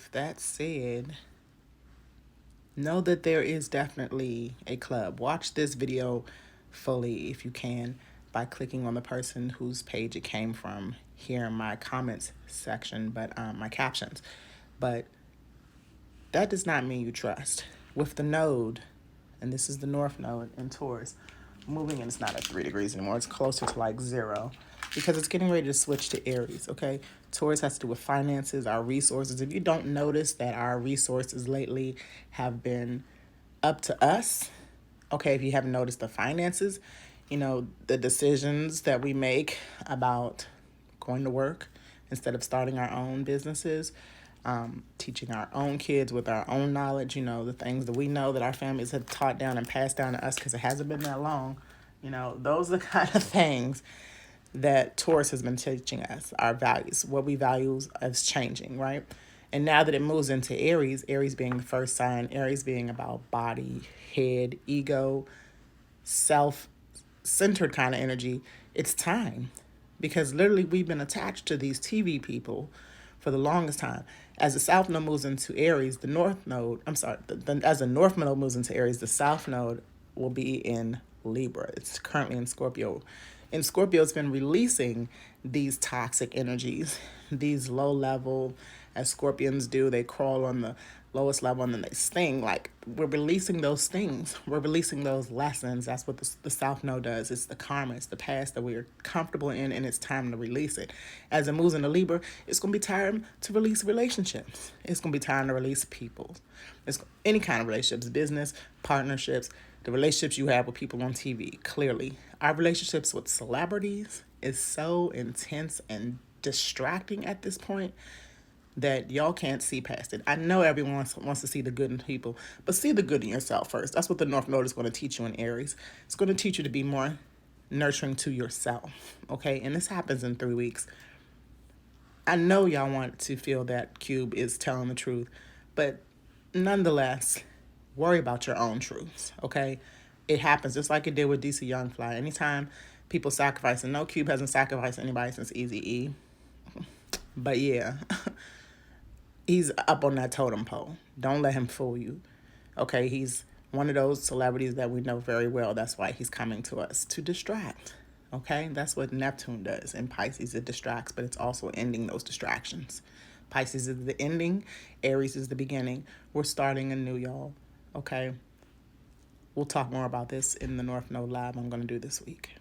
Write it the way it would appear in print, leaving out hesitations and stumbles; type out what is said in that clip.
with that said, know that there is definitely a club. Watch this video fully if you can by clicking on the person whose page it came from here in my comments section, but my captions. But that does not mean you trust. With the node, and this is the North Node in Taurus, moving in, it's not at 3 degrees anymore. It's closer to like 0 because it's getting ready to switch to Aries, okay? Taurus has to do with finances, our resources. If you don't notice that our resources lately have been up to us, okay, if you haven't noticed the finances, you know, the decisions that we make about going to work instead of starting our own businesses, teaching our own kids with our own knowledge, you know, the things that we know that our families have taught down and passed down to us because it hasn't been that long. You know, those are the kind of things that Taurus has been teaching us, our values, what we value is changing, right? And now that it moves into Aries, Aries being the first sign, Aries being about body, head, ego, self centered kind of energy, it's time. Because literally, we've been attached to these TV people for the longest time. As the South Node moves into Aries, the North Node, as the North Node moves into Aries, the South Node will be in Libra. It's currently in Scorpio. And Scorpio's been releasing these toxic energies, these low level, as scorpions do, they crawl on the lowest level and then they sting. Like, we're releasing those things. We're releasing those lessons. That's what the South Node does. It's the karma, it's the past that we're comfortable in, and it's time to release it. As it moves into Libra, it's going to be time to release relationships. It's going to be time to release people. It's any kind of relationships, business, partnerships, the relationships you have with people on TV. Clearly, our relationships with celebrities is so intense and distracting at this point that y'all can't see past it. I know everyone wants to see the good in people, but see the good in yourself first. That's what the North Node is going to teach you in Aries. It's going to teach you to be more nurturing to yourself, okay? And this happens in 3 weeks. I know y'all want to feel that Cube is telling the truth, but nonetheless, worry about your own truths, okay? It happens just like it did with DC Young Fly. Anytime people sacrifice, and no, Cube hasn't sacrificed anybody since Eazy-E, but yeah, he's up on that totem pole. Don't let him fool you. Okay, he's one of those celebrities that we know very well. That's why he's coming to us to distract. Okay, that's what Neptune does in Pisces. It distracts, but it's also ending those distractions. Pisces is the ending, Aries is the beginning. We're starting anew, y'all. Okay, we'll talk more about this in the North Node Live I'm going to do this week.